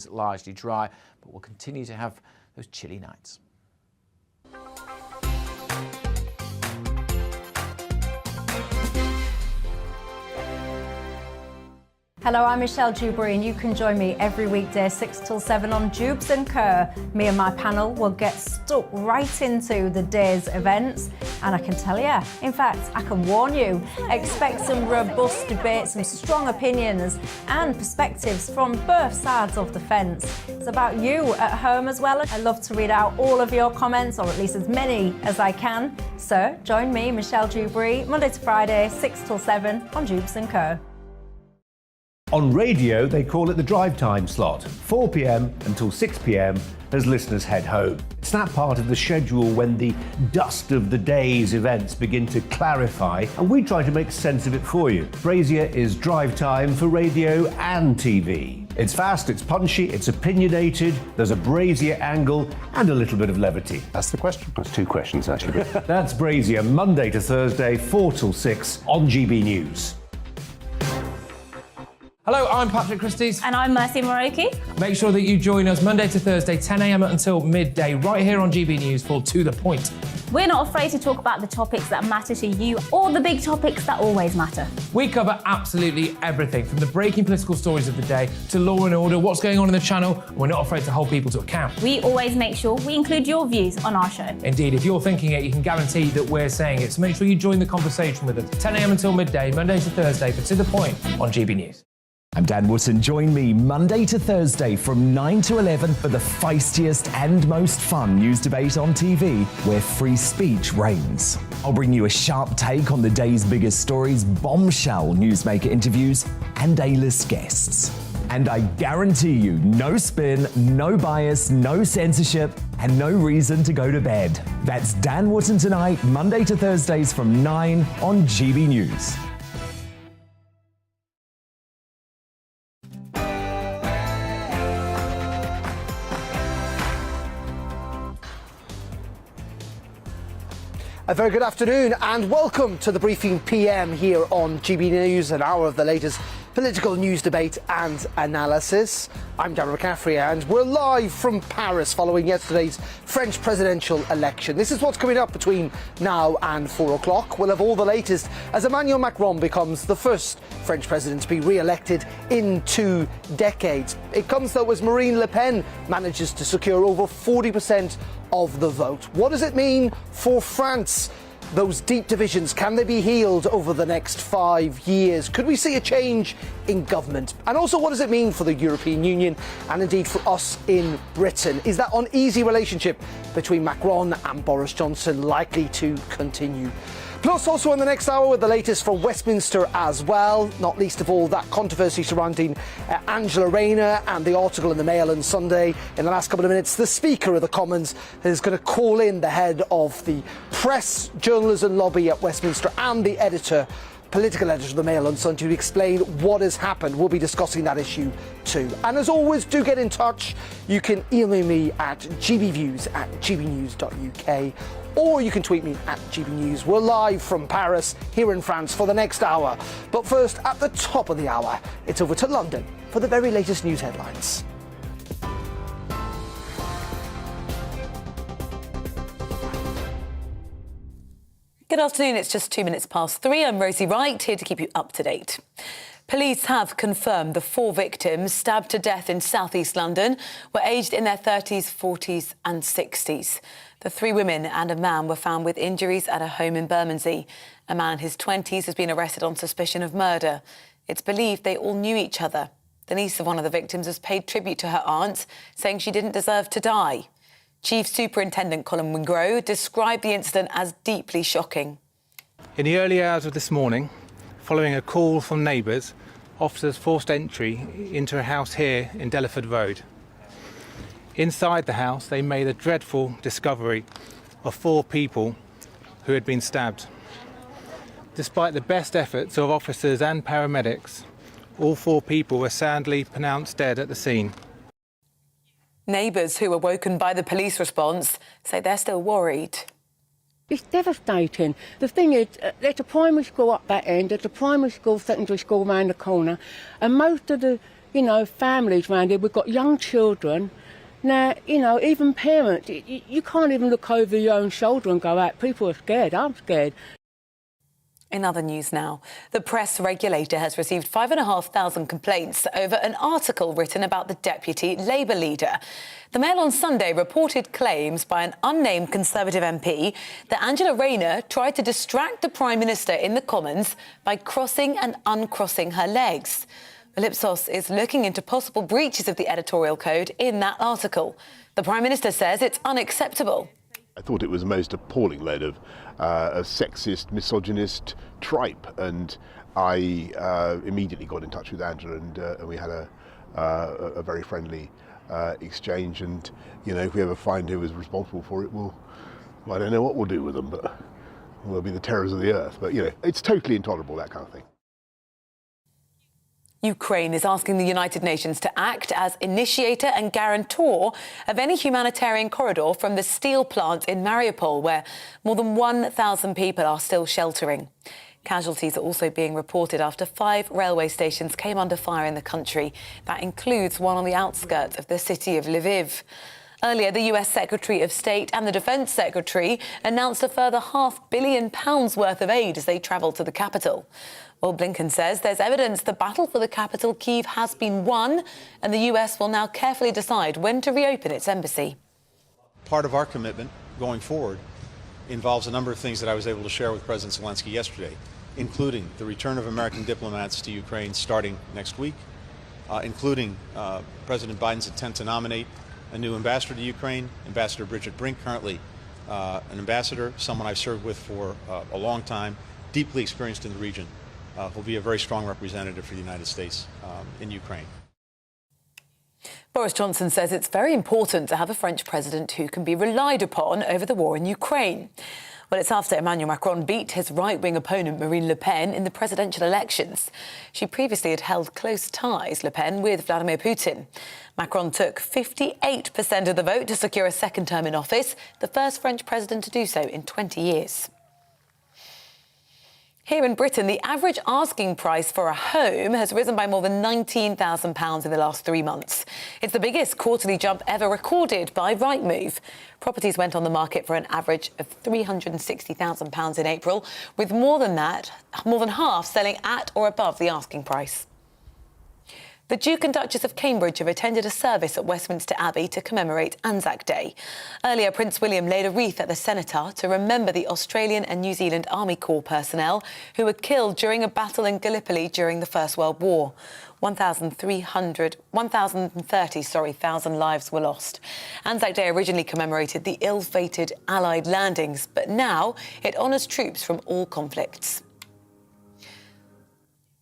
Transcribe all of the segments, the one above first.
It's largely dry, but we'll continue to have those chilly nights. Hello, I'm Michelle Dewberry and you can join me every weekday 6 till 7 on Jubes and Kerr. Me and my panel will get stuck right into the day's events, and I can tell you, in fact, I can warn you, expect some robust debates, some strong opinions and perspectives from both sides of the fence. It's about you at home as well. I love to read out all of your comments, or at least as many as I can. So join me, Michelle Dewberry, Monday to Friday, 6 till 7 on Jubes and Kerr. On radio, they call it the drive time slot, 4 p.m. until 6 p.m. as listeners head home. It's that part of the schedule when the dust of the day's events begin to clarify, and we try to make sense of it for you. Brazier is drive time for radio and TV. It's fast, it's punchy, it's opinionated, there's a Brazier angle and a little bit of levity. That's the question. That's two questions, actually. That's Brazier, Monday to Thursday, 4 till 6 on GB News. Hello, I'm Patrick Christie's. And I'm Mercy Moroki. Make sure that you join us Monday to Thursday, 10 a.m. until midday, right here on GB News for To The Point. We're not afraid to talk about the topics that matter to you or the big topics that always matter. We cover absolutely everything, from the breaking political stories of the day to law and order, what's going on in the channel. We're not afraid to hold people to account. We always make sure we include your views on our show. Indeed, if you're thinking it, you can guarantee that we're saying it. So make sure you join the conversation with us, 10 a.m. until midday, Monday to Thursday for To The Point on GB News. I'm Dan Wootton. Join me Monday to Thursday from 9 to 11 for the feistiest and most fun news debate on TV, where free speech reigns. I'll bring you a sharp take on the day's biggest stories, bombshell newsmaker interviews, and A-list guests. And I guarantee you, no spin, no bias, no censorship, and no reason to go to bed. That's Dan Wootton tonight, Monday to Thursdays from 9 on GB News. A very good afternoon and welcome to the Briefing PM here on GB News, an hour of the latest political news debate and analysis. I'm Darren McCaffrey and we're live from Paris following yesterday's French presidential election. This is what's coming up between now and 4 o'clock. We'll have all the latest as Emmanuel Macron becomes the first French president to be re-elected in 2 decades. It comes though as Marine Le Pen manages to secure over 40% of the vote. What does it mean for France? Those deep divisions, can they be healed over the next 5 years? Could we see a change in government? And also, what does it mean for the European Union and indeed for us in Britain? Is that uneasy relationship between Macron and Boris Johnson likely to continue? Plus, also in the next hour, with the latest from Westminster as well, not least of all that controversy surrounding Angela Rayner and the article in the Mail on Sunday. In the last couple of minutes, the Speaker of the Commons is going to call in the head of the press journalism lobby at Westminster and the political editor of the Mail on Sunday to explain what has happened. We'll be discussing that issue too. And as always, do get in touch. You can email me at gbviews@gbnews.uk, or you can tweet me at GBNews. We're live from Paris, here in France, for the next hour. But first, at the top of the hour, it's over to London for the very latest news headlines. Good afternoon, it's just 2 minutes past 3. I'm Rosie Wright, here to keep you up to date. Police have confirmed the 4 victims stabbed to death in south-east London were aged in their 30s, 40s and 60s. The 3 women and a man were found with injuries at a home in Bermondsey. A man in his 20s has been arrested on suspicion of murder. It's believed they all knew each other. The niece of one of the victims has paid tribute to her aunt, saying she didn't deserve to die. Chief Superintendent Colin Wingrove described the incident as deeply shocking. In the early hours of this morning, following a call from neighbours, officers forced entry into a house here in Delaford Road. Inside the house, they made a dreadful discovery of 4 people who had been stabbed. Despite the best efforts of officers and paramedics, all 4 people were sadly pronounced dead at the scene. Neighbours who were woken by the police response say they're still worried. It's devastating. The thing is, there's a primary school up that end, there's a primary school, secondary school around the corner, and most of the you know, families around here. We've got young children. Now, you know, even parents, you can't even look over your own shoulder and go out. People are scared. I'm scared. In other news now, the press regulator has received 5,500 complaints over an article written about the deputy Labour leader. The Mail on Sunday reported claims by an unnamed Conservative MP that Angela Rayner tried to distract the Prime Minister in the Commons by crossing and uncrossing her legs. Ipsos is looking into possible breaches of the editorial code in that article. The Prime Minister says it's unacceptable. I thought it was a most appalling load of a sexist, misogynist tripe, and I immediately got in touch with Angela, and we had a very friendly exchange. And you know, if we ever find who was responsible for it, well, I don't know what we'll do with them, but we'll be the terrors of the earth. But you know, it's totally intolerable, that kind of thing. Ukraine is asking the United Nations to act as initiator and guarantor of any humanitarian corridor from the steel plant in Mariupol, where more than 1,000 people are still sheltering. Casualties are also being reported after 5 railway stations came under fire in the country. That includes one on the outskirts of the city of Lviv. Earlier, the US Secretary of State and the Defence Secretary announced a further £500 million worth of aid as they travelled to the capital. Well, Blinken says there's evidence the battle for the capital, Kyiv, has been won, and the US will now carefully decide when to reopen its embassy. Part of our commitment going forward involves a number of things that I was able to share with President Zelensky yesterday, including the return of American diplomats to Ukraine starting next week, including President Biden's intent to nominate a new ambassador to Ukraine, Ambassador Bridget Brink, currently an ambassador, someone I've served with for a long time, deeply experienced in the region, will be a very strong representative for the United States in Ukraine. Boris Johnson says it's very important to have a French president who can be relied upon over the war in Ukraine. Well, it's after Emmanuel Macron beat his right-wing opponent Marine Le Pen in the presidential elections. She previously had held close ties, Le Pen, with Vladimir Putin. Macron took 58% of the vote to secure a second term in office, the first French president to do so in 20 years. Here in Britain, the average asking price for a home has risen by more than £19,000 in the last 3 months. It's the biggest quarterly jump ever recorded by Rightmove. Properties went on the market for an average of £360,000 in April, with more than half selling at or above the asking price. The Duke and Duchess of Cambridge have attended a service at Westminster Abbey to commemorate Anzac Day. Earlier, Prince William laid a wreath at the Cenotaph to remember the Australian and New Zealand Army Corps personnel who were killed during a battle in Gallipoli during the First World War. 1,030 lives were lost. Anzac Day originally commemorated the ill-fated Allied landings, but now it honours troops from all conflicts.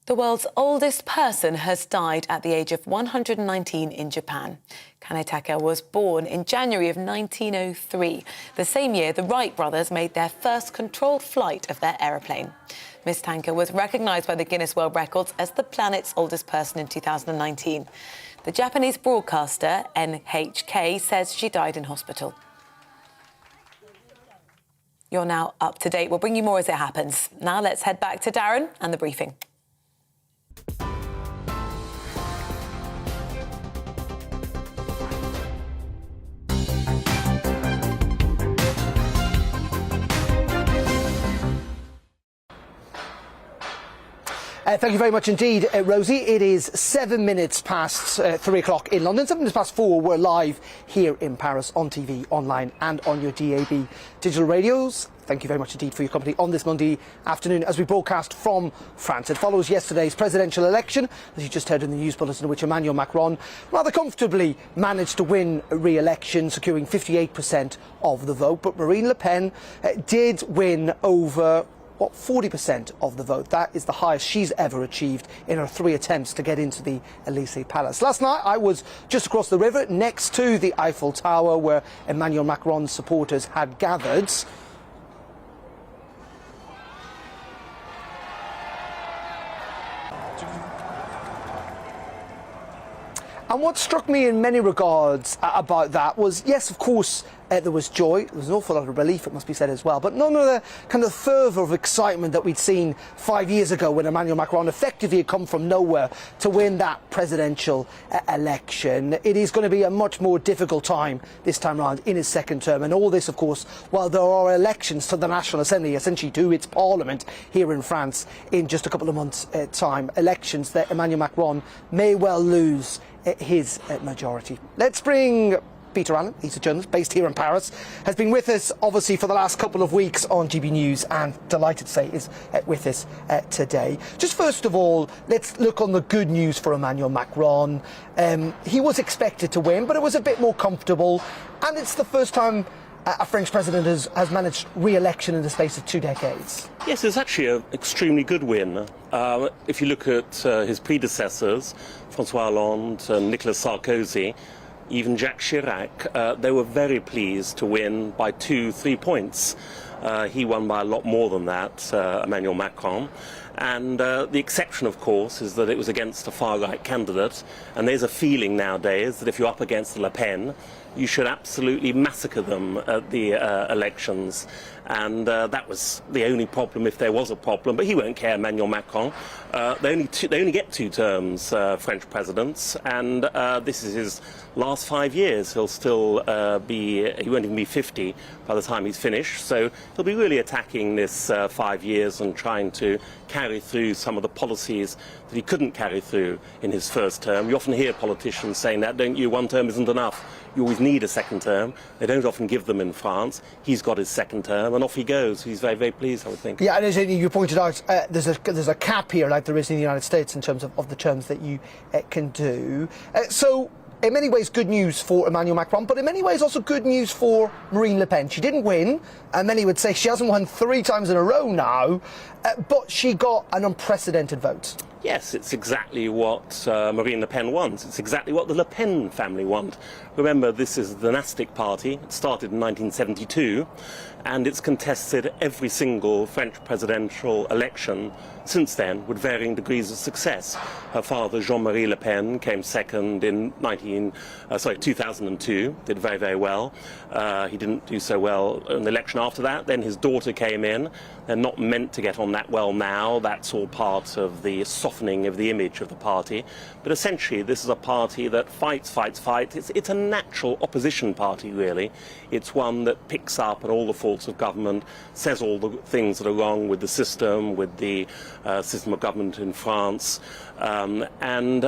The world's oldest person has died at the age of 119 in Japan. Kanetaka was born in January of 1903, the same year the Wright brothers made their first controlled flight of their aeroplane. Miss Tanka was recognised by the Guinness World Records as the planet's oldest person in 2019. The Japanese broadcaster NHK says she died in hospital. You're now up to date. We'll bring you more as it happens. Now let's head back to Darren and the briefing. Thank you very much indeed, Rosie. It is 7 minutes past 3 o'clock in London, 7 minutes past 4. We're live here in Paris on TV, online and on your DAB digital radios. Thank you very much indeed for your company on this Monday afternoon as we broadcast from France. It follows yesterday's presidential election, as you just heard in the news bulletin, in which Emmanuel Macron rather comfortably managed to win re-election, securing 58% of the vote. But Marine Le Pen did win over 40% of the vote. That is the highest she's ever achieved in her 3 attempts to get into the Élysée Palace. Last night I was just across the river next to the Eiffel Tower where Emmanuel Macron's supporters had gathered. And what struck me in many regards about that was, yes, of course, There was joy, there was an awful lot of relief, it must be said as well, but none of the kind of fervour of excitement that we'd seen 5 years ago when Emmanuel Macron effectively had come from nowhere to win that presidential election. It is going to be a much more difficult time this time around in his second term, and all this, of course, while there are elections to the National Assembly, essentially to its parliament here in France in just a couple of months' time. Elections that Emmanuel Macron may well lose his majority. Let's bring Peter Allen, he's a journalist based here in Paris, has been with us obviously for the last couple of weeks on GB News, and delighted to say is with us today. Just first of all, let's look on the good news for Emmanuel Macron. He was expected to win, but it was a bit more comfortable, and it's the first time a French president has managed re-election in the space of 2 decades. Yes, it's actually an extremely good win. If you look at his predecessors, François Hollande and Nicolas Sarkozy, even Jacques Chirac, they were very pleased to win by 2-3 points. He won by a lot more than that, Emmanuel Macron. And the exception, of course, is that it was against a far-right candidate. And there's a feeling nowadays that if you're up against Le Pen, you should absolutely massacre them at the elections. And that was the only problem, if there was a problem. But he won't care, Emmanuel Macron. They only get 2 terms, French presidents, and this is his last 5 years. He'll still he won't even be 50 by the time he's finished. So he'll be really attacking this 5 years and trying to carry through some of the policies that he couldn't carry through in his first term. You often hear politicians saying that, don't you? 1 term isn't enough. You always need a second term. They don't often give them in France. He's got his second term, and off he goes. He's very, very pleased, I would think. Yeah, and as you pointed out, there's a cap here, like there is in the United States, in terms of the terms that you can do. So, in many ways, good news for Emmanuel Macron, but in many ways also good news for Marine Le Pen. She didn't win, and many would say she hasn't won 3 times in a row now, but she got an unprecedented vote. Yes, it's exactly what Marine Le Pen wants. It's exactly what the Le Pen family want. Remember, this is a dynastic party. It started in 1972, and it's contested every single French presidential election since then, with varying degrees of success. Her father, Jean-Marie Le Pen, came second in 2002, did very, very well. He didn't do so well in the election after that. Then his daughter came in. They're not meant to get on that well now. That's all part of the softening of the image of the party. But essentially, this is a party that fights. It's a natural opposition party, really. It's one that picks up on all the faults of government, says all the things that are wrong with the system, with the system of government in France, and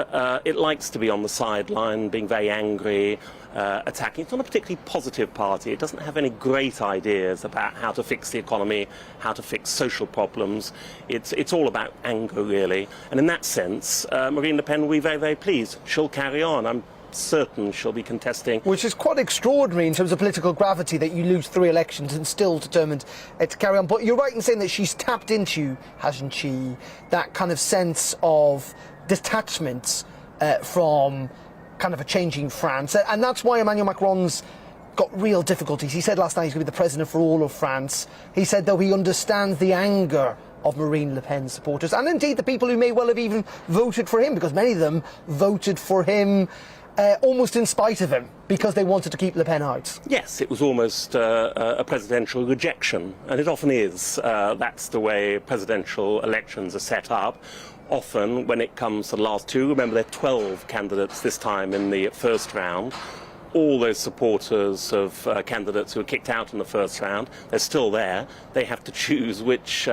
it likes to be on the sideline, being very angry, attacking. It's not a particularly positive party. It doesn't have any great ideas about how to fix the economy, how to fix social problems. It's all about anger, really. And in that sense, Marine Le Pen will be very, very pleased. She'll carry on. I'm certain she'll be contesting. Which is quite extraordinary in terms of political gravity, that you lose 3 elections and still determined to carry on. But you're right in saying that she's tapped into, hasn't she, that kind of sense of detachment from kind of a changing France. And that's why Emmanuel Macron's got real difficulties. He said last night he's going to be the president for all of France. He said, though, he understands the anger of Marine Le Pen supporters, and indeed the people who may well have even voted for him, because many of them voted for him almost in spite of him, because they wanted to keep Le Pen out. Yes, it was almost a presidential rejection, and it often is. That's the way presidential elections are set up. Often, when it comes to the last 2, remember there are 12 candidates this time in the first round. All those supporters of candidates who were kicked out in the first round, they're still there. They have to choose which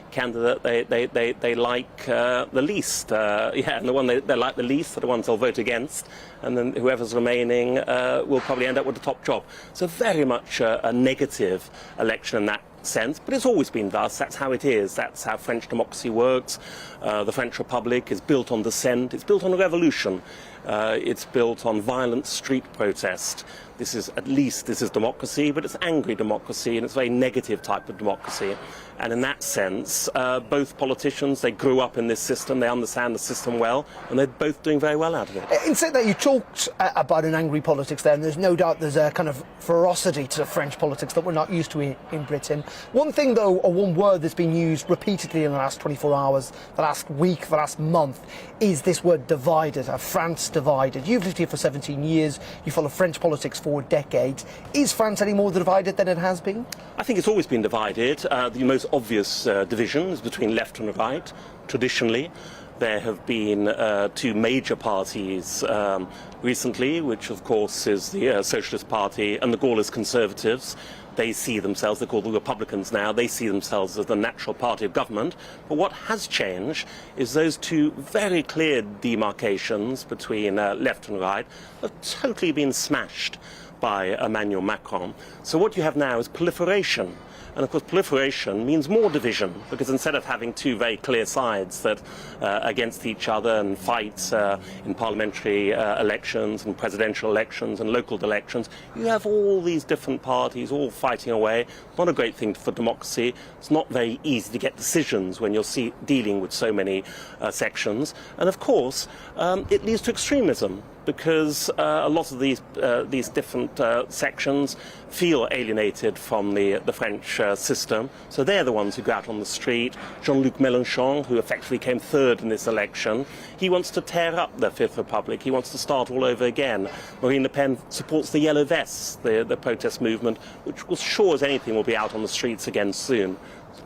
candidate they like the least. And the one they like the least are the ones they'll vote against, and then whoever's remaining will probably end up with the top job. So very much a negative election in that sense, but it's always been thus. That's how it is. That's how French democracy works. The French Republic is built on dissent. It's built on a revolution. It's built on violent street protest. This is democracy, but it's angry democracy, and it's a very negative type of democracy. And in that sense, both politicians, they grew up in this system, they understand the system well, and they're both doing very well out of it. In saying that, you talked about an angry politics there, and there's no doubt there's a kind of ferocity to French politics that we're not used to in Britain. One thing, though, or one word that's been used repeatedly in the last 24 hours, the last week, the last month, is this word divided. France divided. You've lived here for 17 years. You follow French politics for decades. Is France any more divided than it has been? I think it's always been divided. The most obvious division is between left and right, traditionally. There have been two major parties recently, which of course is the Socialist Party and the Gaullist Conservatives. They see themselves, they're called the Republicans now, they see themselves as the natural party of government. But what has changed is those two very clear demarcations between left and right have totally been smashed by Emmanuel Macron. So what you have now is proliferation. And of course, proliferation means more division, because instead of having two very clear sides that against each other and fight in parliamentary elections and presidential elections and local elections, you have all these different parties all fighting away. Not a great thing for democracy. It's not very easy to get decisions when you're dealing with so many sections. And of course, it leads to extremism, because a lot of these different sections feel alienated from the French system. So they're the ones who go out on the street. Jean-Luc Mélenchon, who effectively came third in this election, he wants to tear up the Fifth Republic. He wants to start all over again. Marine Le Pen supports the Yellow Vests, the protest movement, which will sure as anything will be out on the streets again soon.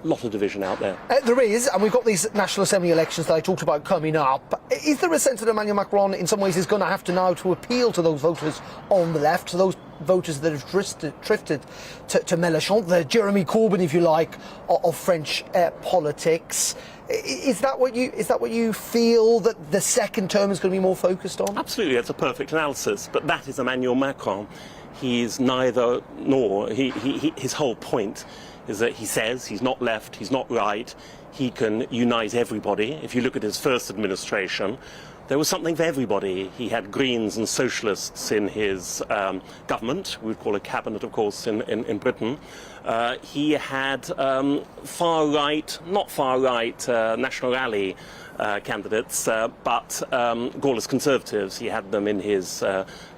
A lot of division out there. There is, and we've got these National Assembly elections that I talked about coming up. Is there a sense that Emmanuel Macron in some ways is going to have to now to appeal to those voters on the left, to those voters that have drifted to Mélenchon, the Jeremy Corbyn, if you like, of French politics? Is that what you feel that the second term is going to be more focused on? Absolutely, that's a perfect analysis. But that is Emmanuel Macron. He's neither nor. His whole point is that he says he's not left, he's not right, he can unite everybody. If you look at his first administration, there was something for everybody. He had Greens and Socialists in his government, we would call a cabinet, of course, in Britain. He had far-right, not far-right, National Rally candidates, but Gaullist Conservatives. He had them in his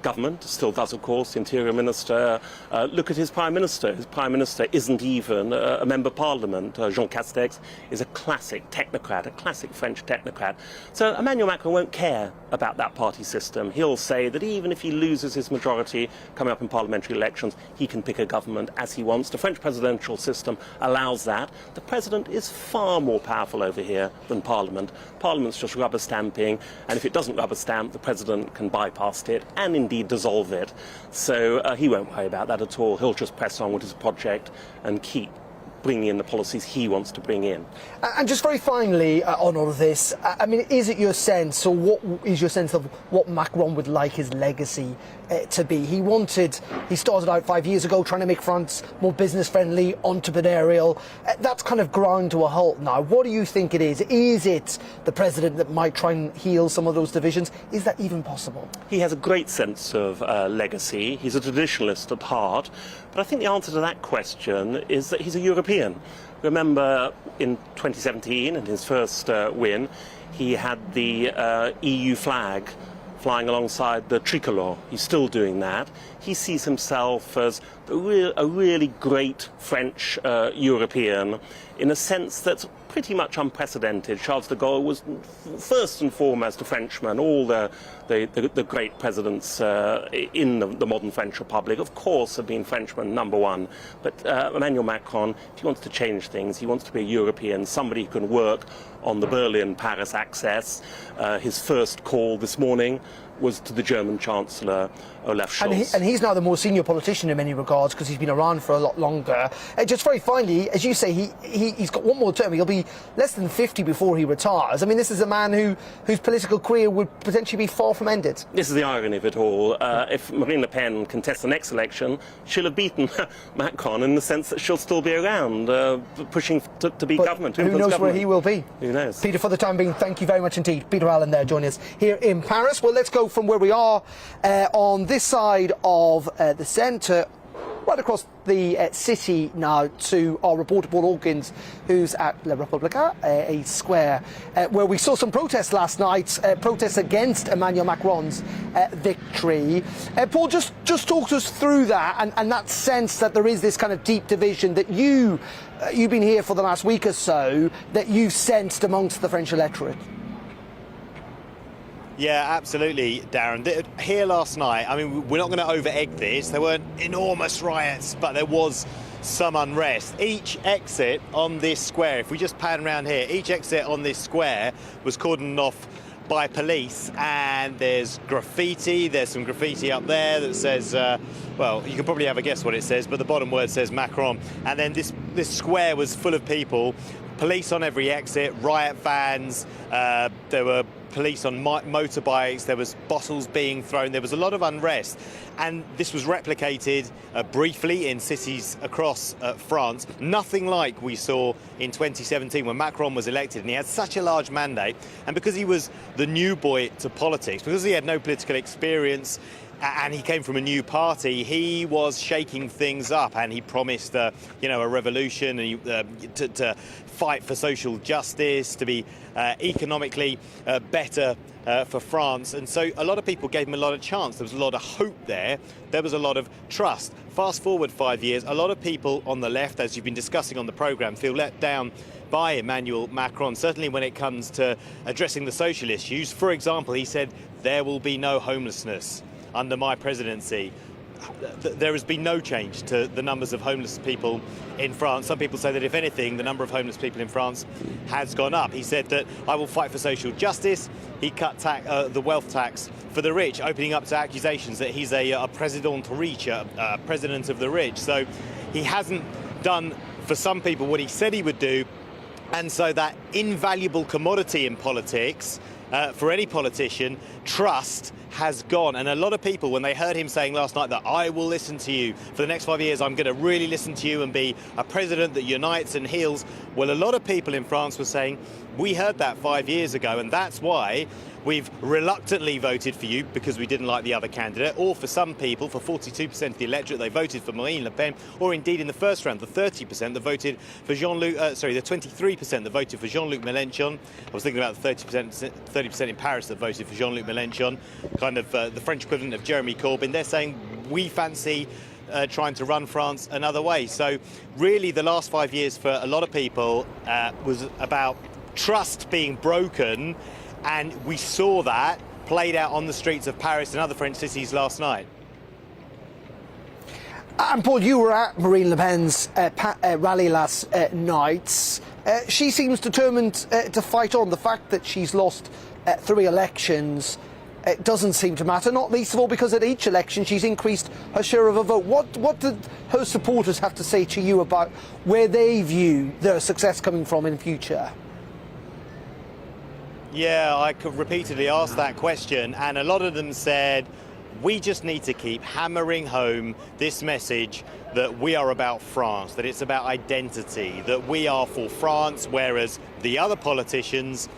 government, still does, of course, Interior Minister. Look at his Prime Minister. His Prime Minister isn't even a Member of Parliament. Jean Castex is a classic technocrat, a classic French technocrat. So Emmanuel Macron won't care about that party system. He'll say that even if he loses his majority coming up in parliamentary elections, he can pick a government as he wants. The French presidential system allows that. The president is far more powerful over here than Parliament. Parliament's just rubber stamping, and if it doesn't rubber stamp, the president can bypass it and indeed dissolve it. So he won't worry about that at all. He'll just press on with his project and keep bringing in the policies he wants to bring in. And just very finally on all of this, I mean, is it your sense, or what is your sense of what Macron would like his legacy to be? He started out 5 years ago trying to make France more business-friendly, entrepreneurial. That's kind of ground to a halt now. What do you think it is? Is it the president that might try and heal some of those divisions? Is that even possible? He has a great sense of legacy. He's a traditionalist at heart. But I think the answer to that question is that he's a European. Remember, in 2017, in his first win, he had the EU flag flying alongside the tricolour. He's still doing that. He sees himself as a really great French European in a sense that's pretty much unprecedented. Charles de Gaulle was first and foremost a Frenchman. All the great presidents in the modern French Republic, of course, have been Frenchmen, number one. But Emmanuel Macron, if he wants to change things, he wants to be a European, somebody who can work on the Berlin-Paris axis. His first call this morning was to the German Chancellor, Olaf Scholz. And he's now the more senior politician in many regards, because he's been around for a lot longer. Just very finally, as you say, he's got one more term. He'll be less than 50 before he retires. I mean, this is a man whose political career would potentially be far from ended. This is the irony of it all. If Marine Le Pen contests the next election, she'll have beaten Macron in the sense that she'll still be around, pushing to be government. Who knows where he will be? Who knows? Peter, for the time being, thank you very much indeed. Peter Allen there joining us here in Paris. Well, let's go from where we are on this side of the centre, right across the city now, to our reporter Paul Hawkins, who's at La Repubblica, a square where we saw some protests last night, protests against Emmanuel Macron's victory. Paul, just talk us through that and that sense that there is this kind of deep division that you've been here for the last week or so, that you've sensed amongst the French electorate. Yeah, absolutely, Darren. Here last night, I mean, we're not going to over-egg this. There weren't enormous riots, but there was some unrest. Each exit on this square, if we just pan around here, each exit on this square was cordoned off by police, and there's graffiti. There's some graffiti up there that says, well, you can probably have a guess what it says, but the bottom word says Macron. And then this square was full of people, police on every exit, riot vans, there were police on motorbikes, there was bottles being thrown, there was a lot of unrest. And this was replicated briefly in cities across France. Nothing like we saw in 2017 when Macron was elected, and he had such a large mandate. And because he was the new boy to politics, because he had no political experience, and he came from a new party, he was shaking things up, and he promised, a revolution, and to fight for social justice, to be economically better for France. And so a lot of people gave him a lot of chance. There was a lot of hope there. There was a lot of trust. Fast forward 5 years, a lot of people on the left, as you've been discussing on the programme, feel let down by Emmanuel Macron, certainly when it comes to addressing the social issues. For example, he said, there will be no homelessness under my presidency. There has been no change to the numbers of homeless people in France. Some people say that, if anything, the number of homeless people in France has gone up. He said that I will fight for social justice. He cut the wealth tax for the rich, opening up to accusations that he's a président riche, a president of the rich. So he hasn't done, for some people, what he said he would do. And so that invaluable commodity in politics, for any politician, trust, has gone. And a lot of people, when they heard him saying last night that I will listen to you for the next 5 years, I'm going to really listen to you and be a president that unites and heals, well, a lot of people in France were saying, we heard that 5 years ago, and that's why we've reluctantly voted for you, because we didn't like the other candidate. Or for some people, for 42% of the electorate, they voted for Marine Le Pen. Or indeed in the first round, the 30% that voted for the 23% that voted for Jean-Luc Mélenchon. I was thinking about the 30% in Paris that voted for Jean-Luc Mélenchon, kind of the French equivalent of Jeremy Corbyn. They're saying we fancy trying to run France another way. So really the last 5 years for a lot of people was about trust being broken. And we saw that played out on the streets of Paris and other French cities last night. And Paul, you were at Marine Le Pen's rally last night. She seems determined to fight on. The fact that she's lost 3 elections doesn't seem to matter, not least of all because at each election she's increased her share of a vote. What did her supporters have to say to you about where they view their success coming from in future? Yeah, I could repeatedly ask that question, and a lot of them said, we just need to keep hammering home this message that we are about France, that it's about identity, that we are for France, whereas the other politicians,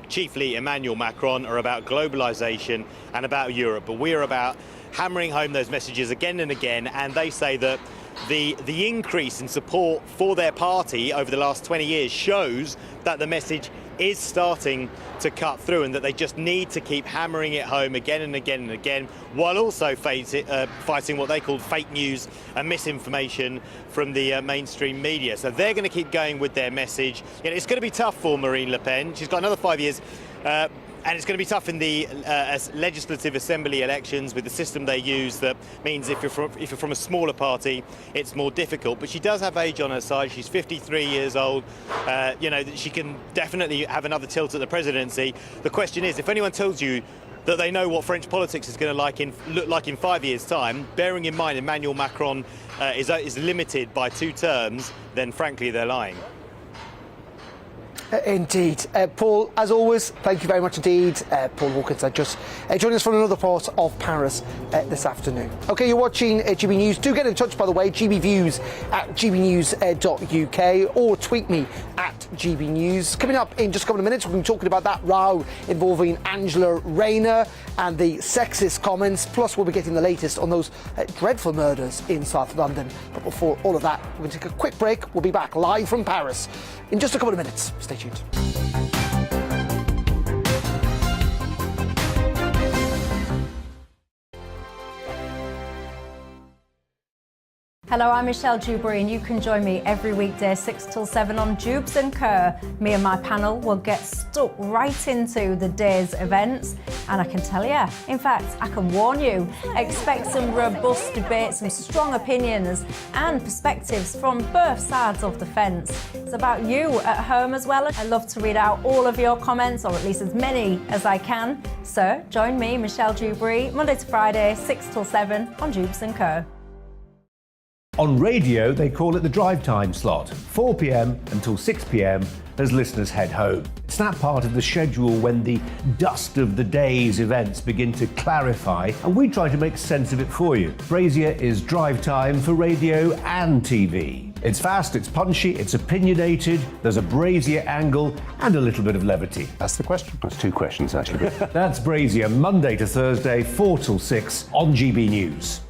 chiefly Emmanuel Macron, are about globalization and about Europe. But we are about hammering home those messages again and again, and they say that the increase in support for their party over the last 20 years shows that the message is starting to cut through, and that they just need to keep hammering it home again and again and again, while also fighting what they call fake news and misinformation from the mainstream media. So they're going to keep going with their message. It's going to be tough for Marine Le Pen. She's got another 5 years. And it's going to be tough in the legislative assembly elections with the system they use. That means if you're from a smaller party, it's more difficult. But she does have age on her side. She's 53 years old. She can definitely have another tilt at the presidency. The question is, if anyone tells you that they know what French politics is going to look like in 5 years' time, bearing in mind Emmanuel Macron is limited by 2 terms, then frankly they're lying. Indeed. Paul, as always, thank you very much indeed. Paul Hawkins just joined us from another part of Paris this afternoon. OK, you're watching GB News. Do get in touch, by the way, gbviews at gbnews.uk, or tweet me at GB News. Coming up in just a couple of minutes, we're going to be talking about that row involving Angela Rayner and the sexist comments. Plus, we'll be getting the latest on those dreadful murders in South London. But before all of that, we're going to take a quick break. We'll be back live from Paris in just a couple of minutes. Stay tuned. Hello, I'm Michelle Dewberry, and you can join me every weekday 6 till 7 on Jubes and Kerr. Me and my panel will get stuck right into the day's events, And I can tell you, in fact, I can warn you, expect some robust debate, some strong opinions and perspectives from both sides of the fence. It's about you at home as well. I love to read out all of your comments, or at least as many as I can. So join me, Michelle Dewberry, Monday to Friday, 6 till 7 on Jubes & Co. On radio, they call it the drive time slot, 4 p.m. until 6 p.m. as listeners head home. It's that part of the schedule when the dust of the day's events begin to clarify, and we try to make sense of it for you. Brazier is drive time for radio and TV. It's fast, it's punchy, it's opinionated, there's a Brazier angle and a little bit of levity. That's the question. That's two questions, actually. That's Brazier, Monday to Thursday, 4 till 6 on GB News.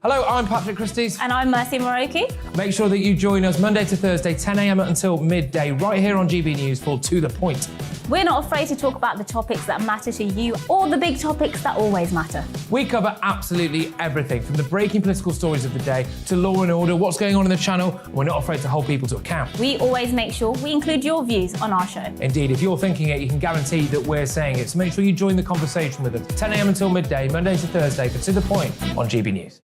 Hello, I'm Patrick Christie's. And I'm Mercy Moroki. Make sure that you join us Monday to Thursday, 10 a.m. until midday, right here on GB News for To The Point. We're not afraid to talk about the topics that matter to you or the big topics that always matter. We cover absolutely everything, from the breaking political stories of the day to law and order, what's going on in the channel. We're not afraid to hold people to account. We always make sure we include your views on our show. Indeed, if you're thinking it, you can guarantee that we're saying it. So make sure you join the conversation with us, 10 a.m. until midday, Monday to Thursday for To The Point on GB News.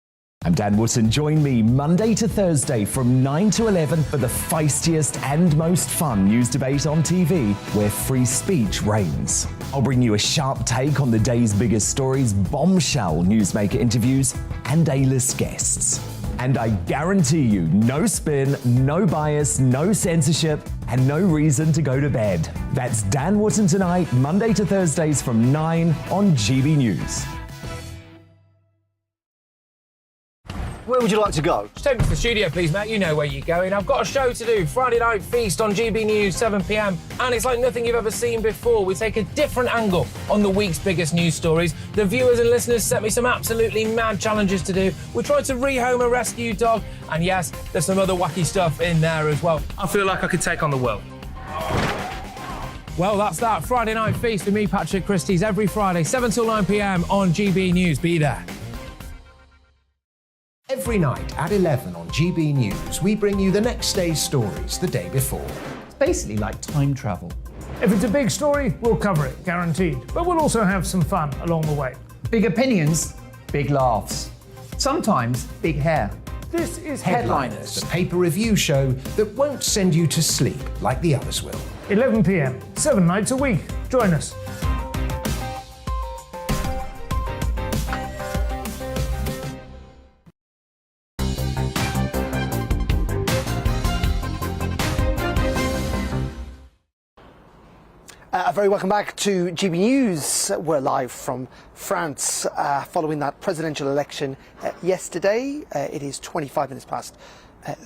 I'm Dan Wootton. Join me Monday to Thursday from 9 to 11 for the feistiest and most fun news debate on TV, where free speech reigns. I'll bring you a sharp take on the day's biggest stories, bombshell newsmaker interviews, and A-list guests. And I guarantee you, no spin, no bias, no censorship, and no reason to go to bed. That's Dan Wootton tonight, Monday to Thursdays from 9 on GB News. Where would you like to go? Just take me to the studio, please, Matt. You know where you're going. I've got a show to do. Friday Night Feast on GB News, 7 p.m. And it's like nothing you've ever seen before. We take a different angle on the week's biggest news stories. The viewers and listeners set me some absolutely mad challenges to do. We tried to rehome a rescue dog. And yes, there's some other wacky stuff in there as well. I feel like I could take on the world. Well, that's that. Friday Night Feast with me, Patrick Christie's, every Friday, 7 till 9 p.m. on GB News. Be there. Every night at 11 on GB News, we bring you the next day's stories the day before. It's basically like time travel. If it's a big story, we'll cover it, guaranteed. But we'll also have some fun along the way. Big opinions, big laughs. Sometimes big hair. This is Headliners, the paper review show that won't send you to sleep like the others will. 11 p.m, 7 nights a week. Join us. A very welcome back to GB News. We're live from France following that presidential election yesterday. It is 25 minutes past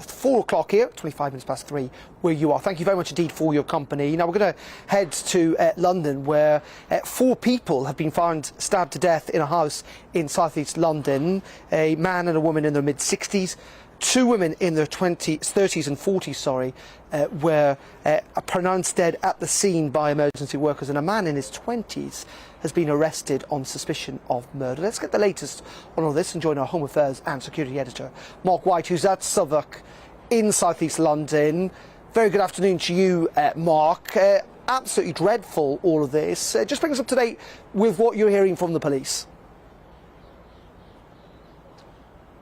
4 o'clock here, 25 minutes past 3 where you are. Thank you very much indeed for your company. Now we're going to head to London, where 4 people have been found stabbed to death in a house in southeast London. A man and a woman in their mid-60s. 2 women in their 30s and 40s, were pronounced dead at the scene by emergency workers, and a man in his 20s has been arrested on suspicion of murder. Let's get the latest on all this and join our Home Affairs and Security Editor, Mark White, who's at Southwark in southeast London. Very good afternoon to you, Mark. Absolutely dreadful, all of this. Just bring us up to date with what you're hearing from the police.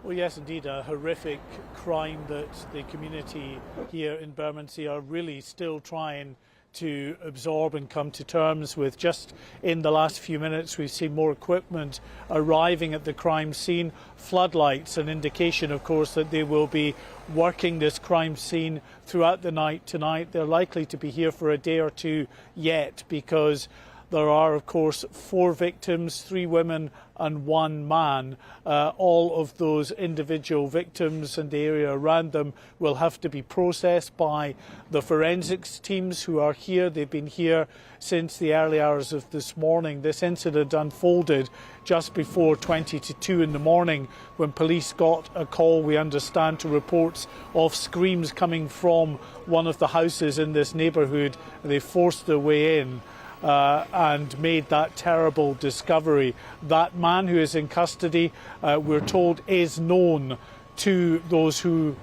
Well, yes, indeed, a horrific crime that the community here in Bermondsey are really still trying to absorb and come to terms with. Just in the last few minutes, we've seen more equipment arriving at the crime scene. Floodlights, an indication, of course, that they will be working this crime scene throughout the night tonight. They're likely to be here for a day or two yet, because there are, of course, 4 victims, 3 women and 1 man. All of those individual victims and the area around them will have to be processed by the forensics teams who are here. They've been here since the early hours of this morning. This incident unfolded just before 20 to 2 in the morning, when police got a call, we understand, to reports of screams coming from one of the houses in this neighbourhood. They forced their way in and made that terrible discovery. That man who is in custody, we're told, is known to those who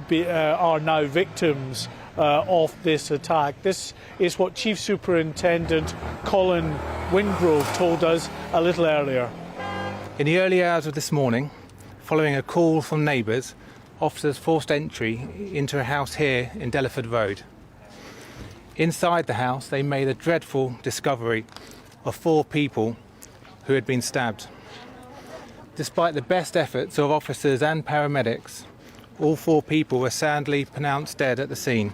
are now victims of this attack. This is what Chief Superintendent Colin Wingrove told us a little earlier. In the early hours of this morning, following a call from neighbours, officers forced entry into a house here in Delaford Road. Inside the house, they made a dreadful discovery of 4 people who had been stabbed. Despite the best efforts of officers and paramedics, all 4 people were sadly pronounced dead at the scene.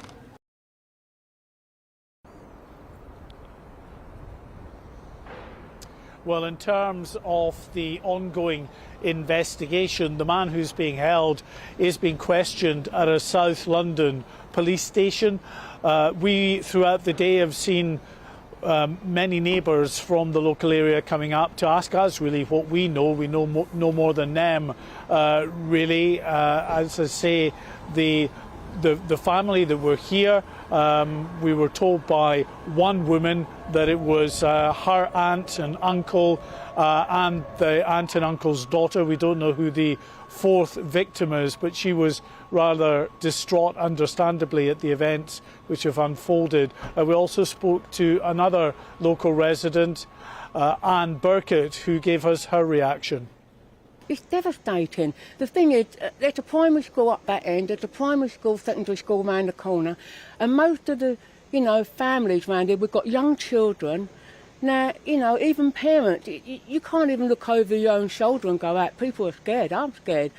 Well, in terms of the ongoing investigation, the man who's being held is being questioned at a South London police station. We, throughout the day, have seen many neighbours from the local area coming up to ask us really what we know. We know no more than them, really. As I say, the family that were here, we were told by one woman that it was her aunt and uncle and the aunt and uncle's daughter. We don't know who the 4th victim is, but she was rather distraught, understandably, at the events which have unfolded. We also spoke to another local resident, Anne Burkett, who gave us her reaction. It's devastating. The thing is, there's a primary school up that end, there's a primary school, secondary school round the corner, and most of the, families round here, we've got young children. Now, even parents, you can't even look over your own shoulder and go out. People are scared. I'm scared.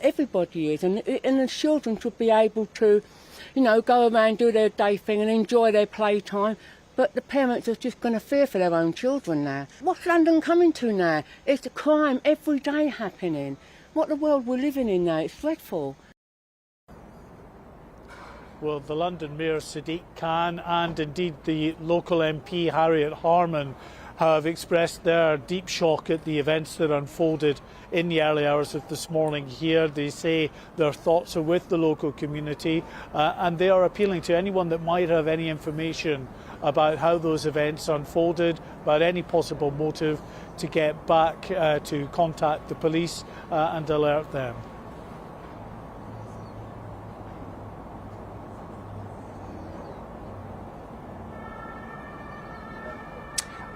Everybody is, and the children should be able to, go around, do their day thing and enjoy their playtime. But the parents are just going to fear for their own children now. What's London coming to now? It's a crime every day happening. What the world we're living in now, it's dreadful. Well, the London Mayor Sadiq Khan and indeed the local MP Harriet Harman have expressed their deep shock at the events that unfolded in the early hours of this morning here. They say their thoughts are with the local community and they are appealing to anyone that might have any information about how those events unfolded, about any possible motive, to get back to contact the police and alert them.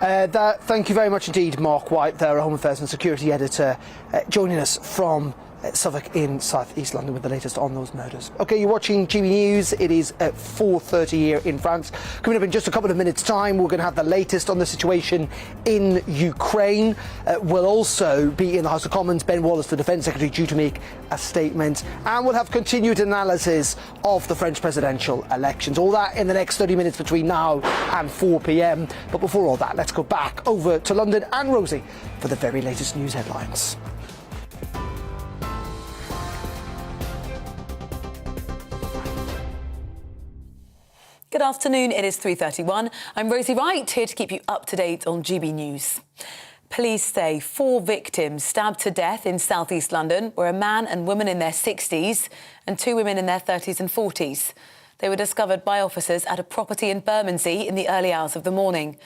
Thank you very much indeed, Mark White, there, a Home Affairs and Security Editor, joining us from Southwark in South East London with the latest on those murders. OK, you're watching GB News. It is at 4:30 here in France. Coming up in just a couple of minutes' time, we're going to have the latest on the situation in Ukraine. We'll also be in the House of Commons. Ben Wallace, the Defence Secretary, due to make a statement. And we'll have continued analysis of the French presidential elections. All that in the next 30 minutes between now and 4 p.m. But before all that, let's go back over to London and Rosie for the very latest news headlines. Good afternoon, it is 3:31. I'm Rosie Wright, here to keep you up to date on GB News. Police say 4 victims stabbed to death in South East London were a man and woman in their 60s and 2 women in their 30s and 40s. They were discovered by officers at a property in Bermondsey in the early hours of the morning.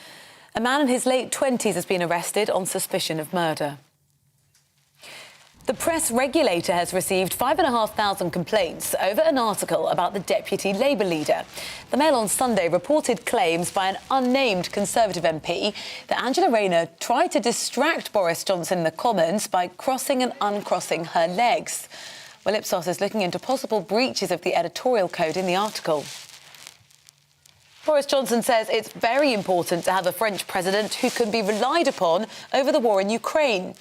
A man in his late 20s has been arrested on suspicion of murder. The press regulator has received 5,500 complaints over an article about the deputy Labour leader. The Mail on Sunday reported claims by an unnamed Conservative MP that Angela Rayner tried to distract Boris Johnson in the Commons by crossing and uncrossing her legs. Well, Ipsos is looking into possible breaches of the editorial code in the article. Boris Johnson says it's very important to have a French president who can be relied upon over the war in Ukraine.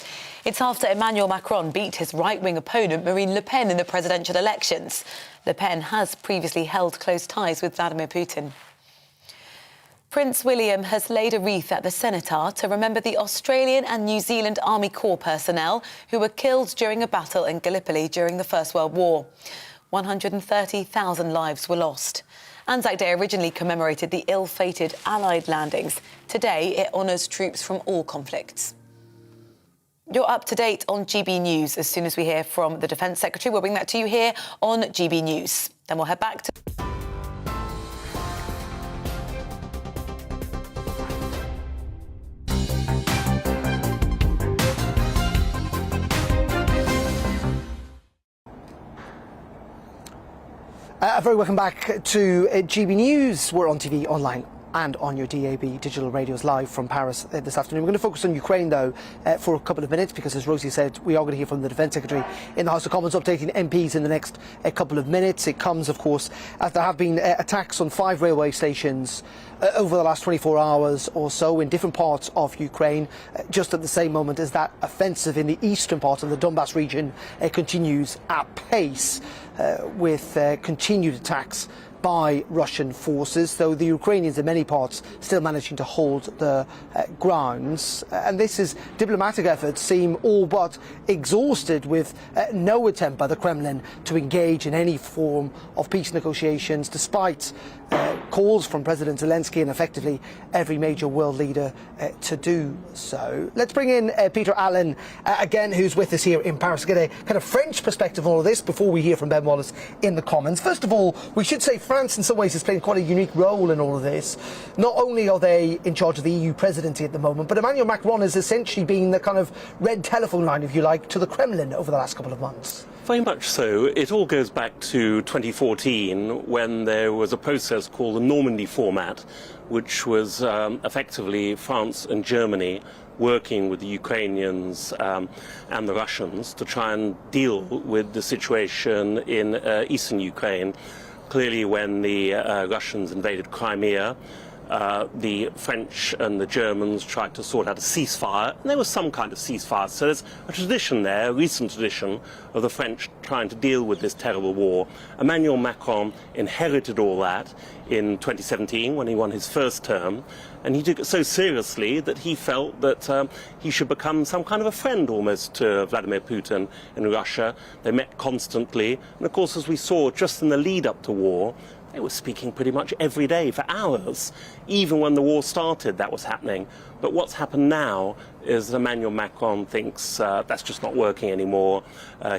It's after Emmanuel Macron beat his right-wing opponent Marine Le Pen in the presidential elections. Le Pen has previously held close ties with Vladimir Putin. Prince William has laid a wreath at the Cenotaph to remember the Australian and New Zealand Army Corps personnel who were killed during a battle in Gallipoli during the First World War. 130,000 lives were lost. Anzac Day originally commemorated the ill-fated Allied landings. Today, it honours troops from all conflicts. You're up to date on GB News. As soon as we hear from the Defence Secretary, we'll bring that to you here on GB News. Then we'll head back to... Very welcome back to GB News. We're on TV, online and on your DAB digital radios live from Paris this afternoon. We're going to focus on Ukraine, though, for a couple of minutes, because, as Rosie said, we are going to hear from the Defence Secretary in the House of Commons, updating MPs in the next couple of minutes. It comes, of course, as there have been attacks on 5 railway stations over the last 24 hours or so in different parts of Ukraine, just at the same moment as that offensive in the eastern part of the Donbass region continues at pace, with continued attacks by Russian forces, though the Ukrainians in many parts still managing to hold the grounds. And this is diplomatic efforts seem all but exhausted, with no attempt by the Kremlin to engage in any form of peace negotiations, despite calls from President Zelensky and effectively every major world leader to do so. Let's bring in Peter Allen again, who's with us here in Paris, to get a kind of French perspective on all of this before we hear from Ben Wallace in the Commons. First of all, we should say France in some ways is playing quite a unique role in all of this. Not only are they in charge of the EU presidency at the moment, but Emmanuel Macron has essentially been the kind of red telephone line, if you like, to the Kremlin over the last couple of months. Very much so. It all goes back to 2014, when there was a process called the Normandy format, which was effectively France and Germany working with the Ukrainians and the Russians to try and deal with the situation in eastern Ukraine. Clearly, when the Russians invaded Crimea, the French and the Germans tried to sort out a ceasefire, and there was some kind of ceasefire. So there's a tradition there, a recent tradition, of the French trying to deal with this terrible war. Emmanuel Macron inherited all that in 2017 when he won his first term, and he took it so seriously that he felt that he should become some kind of a friend almost to Vladimir Putin in Russia. They met constantly, and of course, as we saw just in the lead up to war, they were speaking pretty much every day for hours. Even when the war started, that was happening. But what's happened now is Emmanuel Macron thinks that's just not working anymore.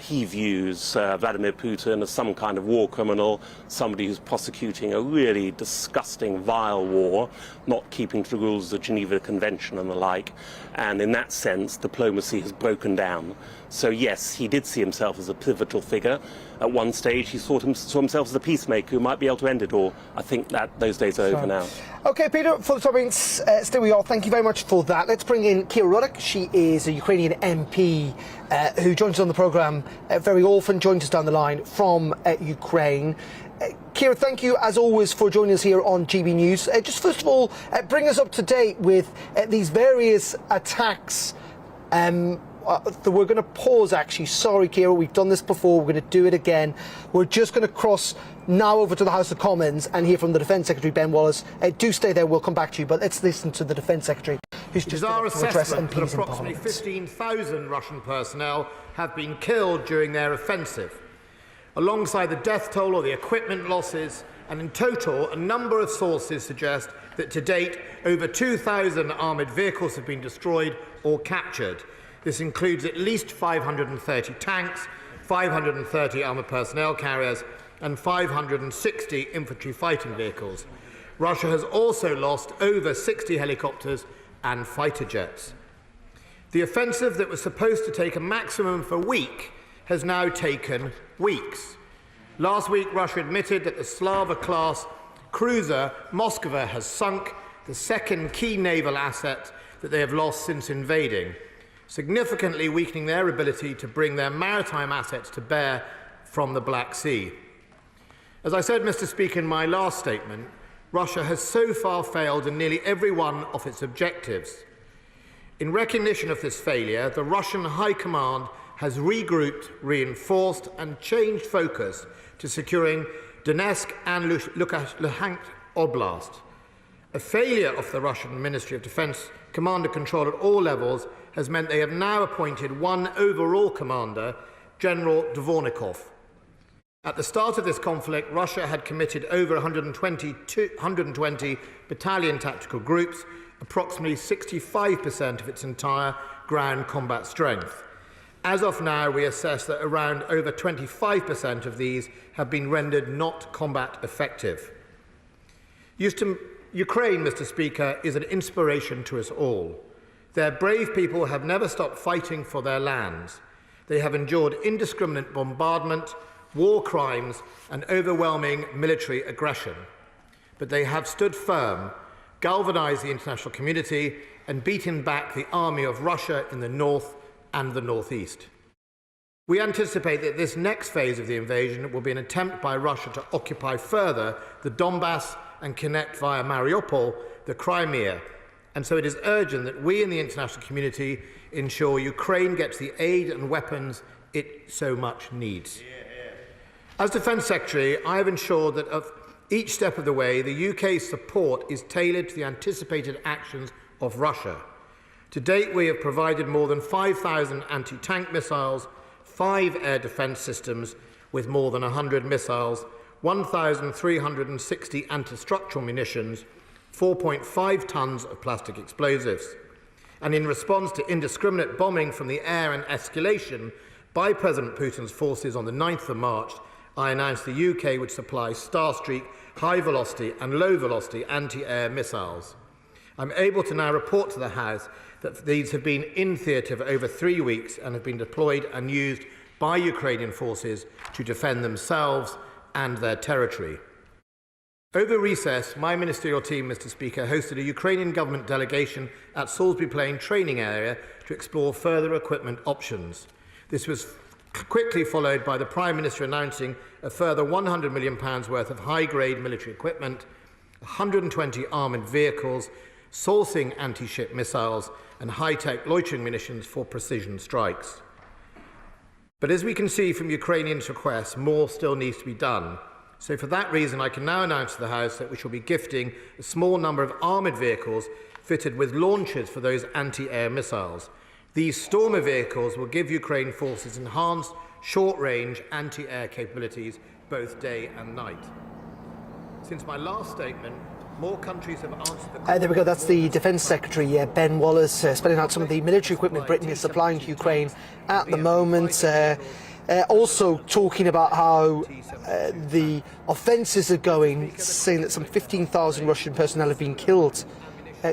He views Vladimir Putin as some kind of war criminal, somebody who's prosecuting a really disgusting, vile war, not keeping to the rules of the Geneva Convention and the like. And in that sense, diplomacy has broken down. So yes, he did see himself as a pivotal figure. At one stage, he saw himself as a peacemaker who might be able to end it all. I think that those days are over now. OK, Peter, for the topics, stay with you all. Thank you very much for that. Let's bring in Kira Ruddock. She is a Ukrainian MP who joins us on the programme very often, joins us down the line from Ukraine. Kira, thank you, as always, for joining us here on GB News. Just first of all, bring us up to date with these various attacks. We're going to pause, actually. Sorry, Kira, we've done this before. We're going to do it again. We're just going to cross now over to the House of Commons and hear from the Defence Secretary, Ben Wallace. Do stay there, we'll come back to you, but let's listen to the Defence Secretary, who's just our assessment that MPs approximately 15,000 Russian personnel have been killed during their offensive. Alongside the death toll or the equipment losses, and in total, a number of sources suggest that to date, over 2,000 armoured vehicles have been destroyed or captured. This includes at least 530 tanks, 530 armoured personnel carriers, and 560 infantry fighting vehicles. Russia has also lost over 60 helicopters and fighter jets. The offensive that was supposed to take a maximum of a week has now taken weeks. Last week, Russia admitted that the Slava-class cruiser Moskva has sunk, the second key naval asset that they have lost since invading, significantly weakening their ability to bring their maritime assets to bear from the Black Sea. As I said, Mr. Speaker, in my last statement, Russia has so far failed in nearly every one of its objectives. In recognition of this failure, the Russian High Command has regrouped, reinforced and changed focus to securing Donetsk and Luhansk Oblast. A failure of the Russian Ministry of Defense commander control at all levels has meant they have now appointed one overall commander, General Dvornikov. At the start of this conflict, Russia had committed over 120 battalion tactical groups, approximately 65% of its entire ground combat strength. As of now, we assess that around over 25% of these have been rendered not combat effective. Ukraine, Mr. Speaker, is an inspiration to us all. Their brave people have never stopped fighting for their lands. They have endured indiscriminate bombardment, war crimes, and overwhelming military aggression. But they have stood firm, galvanised the international community, and beaten back the army of Russia in the north and the northeast. We anticipate that this next phase of the invasion will be an attempt by Russia to occupy further the Donbass and connect via Mariupol the Crimea. And so it is urgent that we in the international community ensure Ukraine gets the aid and weapons it so much needs. As Defence Secretary, I have ensured that of each step of the way, the UK's support is tailored to the anticipated actions of Russia. To date, we have provided more than 5,000 anti-tank missiles, 5 air defence systems with more than 100 missiles, 1,360 anti-structural munitions, 4.5 tonnes of plastic explosives. And in response to indiscriminate bombing from the air and escalation by President Putin's forces on the 9th of March, I announced the UK would supply Starstreak high-velocity and low-velocity anti-air missiles. I'm able to now report to the House that these have been in theatre for over 3 weeks and have been deployed and used by Ukrainian forces to defend themselves and their territory. Over recess, my ministerial team, Mr. Speaker, hosted a Ukrainian government delegation at Salisbury Plain training area to explore further equipment options. This was quickly followed by the Prime Minister announcing a further £100 million worth of high-grade military equipment, 120 armoured vehicles, sourcing anti-ship missiles and high-tech loitering munitions for precision strikes. But as we can see from Ukrainians' requests, more still needs to be done. So for that reason, I can now announce to the House that we shall be gifting a small number of armoured vehicles fitted with launchers for those anti-air missiles. These Stormer vehicles will give Ukraine forces enhanced short-range anti-air capabilities both day and night. Since my last statement, more countries have answered the There we go, that's the Defence Secretary, Ben Wallace, spelling out some of the military equipment Britain is supplying to Ukraine at the moment. Also talking about how the offences are going, saying that some 15,000 Russian personnel have been killed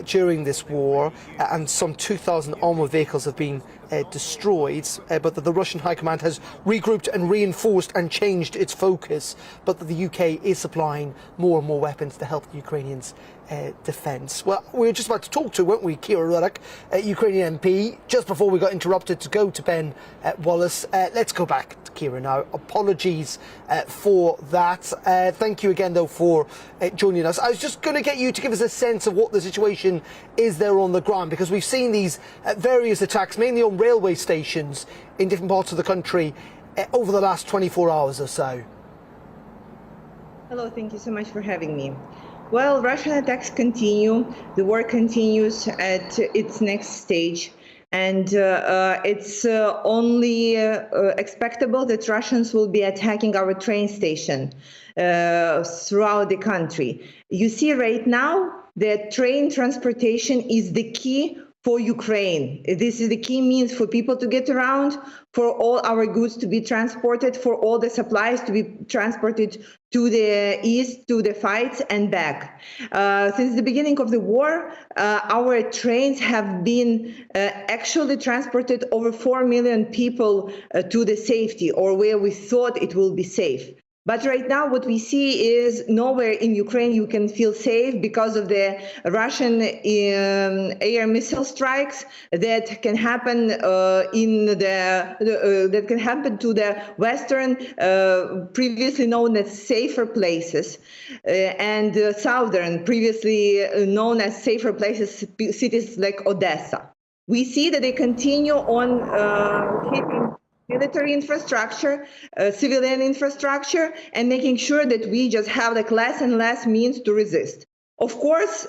during this war, and some 2,000 armoured vehicles have been destroyed, but that the Russian High Command has regrouped and reinforced and changed its focus, but that the UK is supplying more and more weapons to help the Ukrainians' defence. Well, we were just about to talk to, weren't we, Kira Ruddock, Ukrainian MP, just before we got interrupted to go to Ben Wallace. Let's go back to Kira now. Apologies for that. Thank you again, though, for joining us. I was just going to get you to give us a sense of what the situation is there on the ground, because we've seen these various attacks, mainly on railway stations in different parts of the country over the last 24 hours or so. Hello, thank you so much for having me. Well, Russian attacks continue. The war continues at its next stage. And it's only expectable that Russians will be attacking our train station throughout the country. You see right now that train transportation is the key for Ukraine. This is the key means for people to get around, for all our goods to be transported, for all the supplies to be transported to the east, to the fights and back. Since the beginning of the war, our trains have been actually transported over 4 million people to the safety, or where we thought it will be safe. But right now what we see is nowhere in Ukraine you can feel safe because of the Russian air missile strikes that can happen that can happen to the western, previously known as safer places, and southern, previously known as safer places, cities like Odessa. We see that they continue on hitting military infrastructure, civilian infrastructure, and making sure that we just have like less and less means to resist. Of course,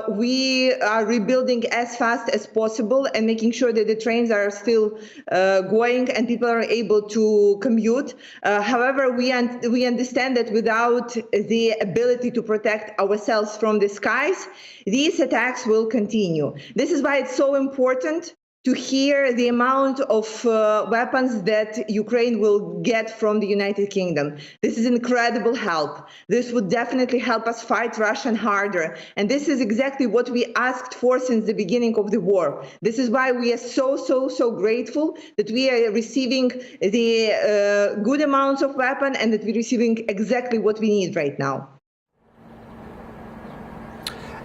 we are rebuilding as fast as possible and making sure that the trains are still going and people are able to commute. However, we understand that without the ability to protect ourselves from the skies, these attacks will continue. This is why it's so important to hear the amount of weapons that Ukraine will get from the United Kingdom. This is incredible help. This would definitely help us fight Russia harder. And this is exactly what we asked for since the beginning of the war. This is why we are so grateful that we are receiving the good amounts of weapons and that we're receiving exactly what we need right now.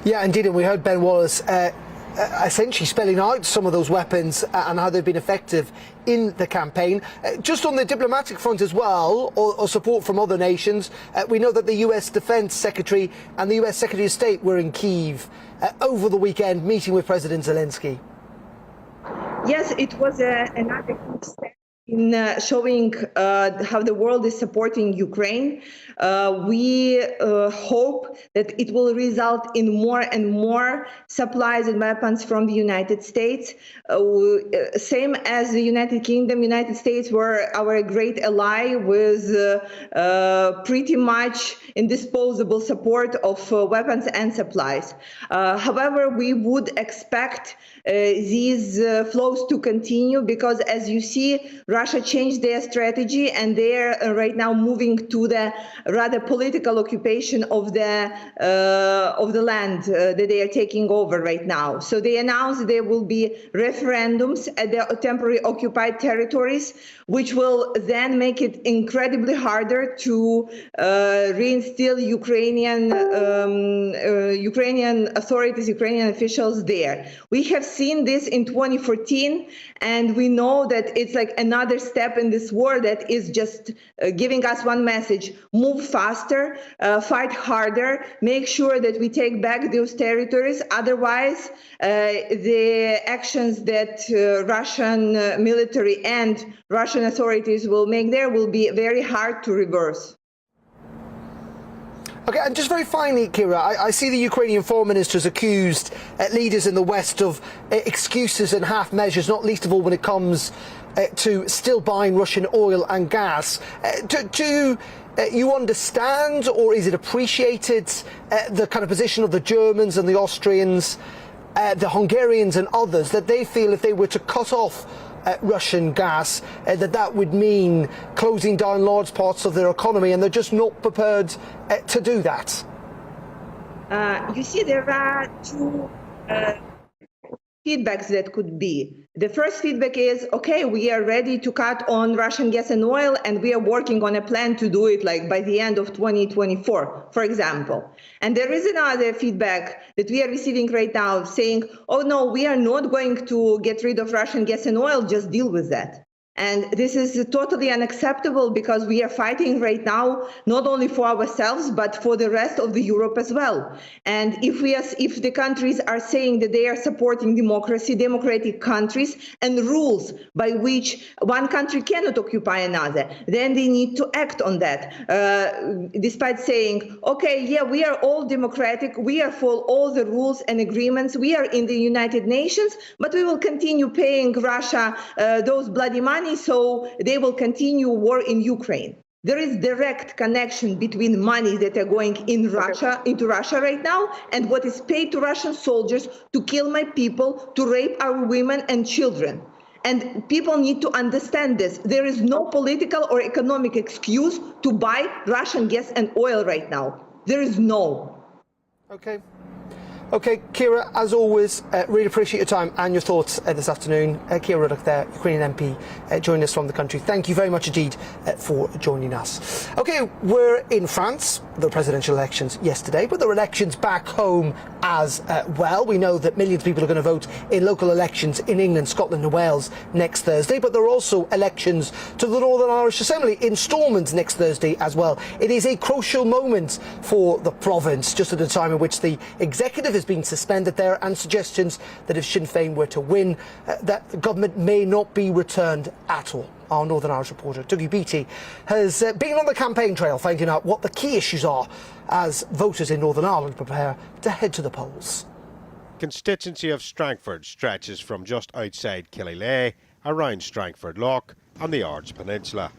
Yeah, indeed, and we heard Ben Wallace essentially spelling out some of those weapons and how they've been effective in the campaign. Just on the diplomatic front as well, or support from other nations, we know that the US Defense Secretary and the US Secretary of State were in Kyiv over the weekend meeting with President Zelensky. Yes, it was another good step in showing how the world is supporting Ukraine. We hope that it will result in more and more supplies and weapons from the United States. Same as the United Kingdom, United States were our great ally with pretty much indisposable support of weapons and supplies. However, we would expect these flows to continue because, as you see, Russia changed their strategy and they're right now moving to the rather political occupation of the land that they are taking over right now. So they announced there will be referendums at the temporary occupied territories, which will then make it incredibly harder to reinstill Ukrainian authorities, Ukrainian officials there. We have seen this in 2014, and we know that it's like another step in this war that is just giving us one message: move faster, fight harder, make sure that we take back those territories. Otherwise, the actions that Russian military and Russian authorities will make there will be very hard to reverse. Okay, and just very finally, Kira, I see the Ukrainian foreign ministers accused leaders in the West of excuses and half measures, not least of all when it comes to still buying Russian oil and gas. Do you understand, or is it appreciated, the kind of position of the Germans and the Austrians, the Hungarians and others, that they feel if they were to cut off Russian gas, that would mean closing down large parts of their economy, and they're just not prepared to do that? You see, there are two feedbacks that could be. The first feedback is, okay, we are ready to cut on Russian gas and oil, and we are working on a plan to do it like by the end of 2024, for example. And there is another feedback that we are receiving right now saying, oh no, we are not going to get rid of Russian gas and oil, just deal with that. And this is totally unacceptable because we are fighting right now, not only for ourselves, but for the rest of the Europe as well. And if the countries are saying that they are supporting democracy, democratic countries, and rules by which one country cannot occupy another, then they need to act on that. Despite saying, okay, yeah, we are all democratic, we are for all the rules and agreements, we are in the United Nations, but we will continue paying Russia those bloody money, so they will continue war in Ukraine. There is direct connection between money that are going into Russia right now and what is paid to Russian soldiers to kill my people, to rape our women and children. And people need to understand this. There is no political or economic excuse to buy Russian gas and oil right now. There is no. Okay, Kira, as always, really appreciate your time and your thoughts this afternoon. Kira Ruddock there, Ukrainian MP, joining us from the country. Thank you very much indeed for joining us. Okay, we're in France, the presidential elections yesterday, but there are elections back home as well. We know that millions of people are going to vote in local elections in England, Scotland and Wales next Thursday, but there are also elections to the Northern Irish Assembly in Stormont next Thursday as well. It is a crucial moment for the province, just at a time in which the executive has been suspended there, and suggestions that if Sinn Féin were to win, that the government may not be returned at all. Our Northern Irish reporter, Dougie Beattie, has been on the campaign trail finding out what the key issues are as voters in Northern Ireland prepare to head to the polls. Constituency of Strangford stretches from just outside Killilea, around Strangford Lough on the Ards Peninsula.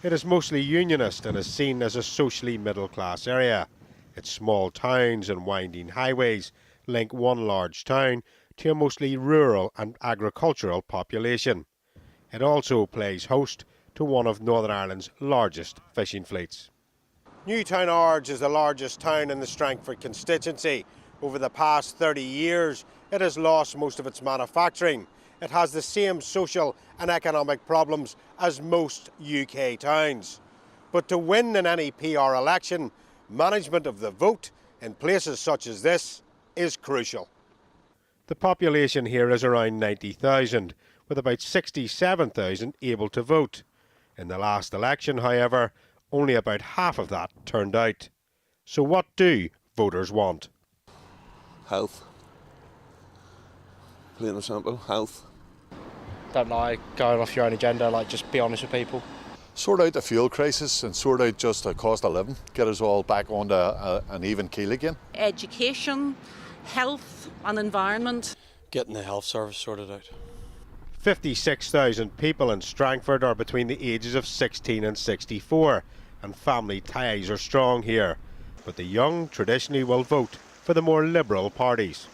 It is mostly unionist and is seen as a socially middle-class area. Its small towns and winding highways link one large town to a mostly rural and agricultural population. It also plays host to one of Northern Ireland's largest fishing fleets. Newtown Ards is the largest town in the Strangford constituency. Over the past 30 years, it has lost most of its manufacturing. It has the same social and economic problems as most UK towns. But to win in any PR election, management of the vote in places such as this is crucial. The population here is around 90,000, with about 67,000 able to vote. In the last election, however, only about half of that turned out. So what do voters want? Health. Plain and simple, health. Don't like going off your own agenda, like just be honest with people. Sort out the fuel crisis and sort out just the cost of living, get us all back onto an even keel again. Education, health and environment. Getting the health service sorted out. 56,000 people in Strangford are between the ages of 16 and 64, and family ties are strong here. But the young traditionally will vote for the more liberal parties.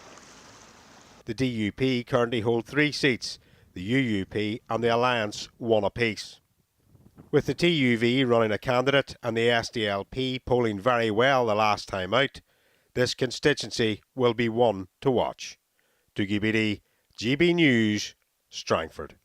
The DUP currently hold 3 seats, the UUP and the Alliance 1 apiece. With the TUV running a candidate and the SDLP polling very well the last time out, this constituency will be one to watch. Dougie Beattie, GB News, Strangford.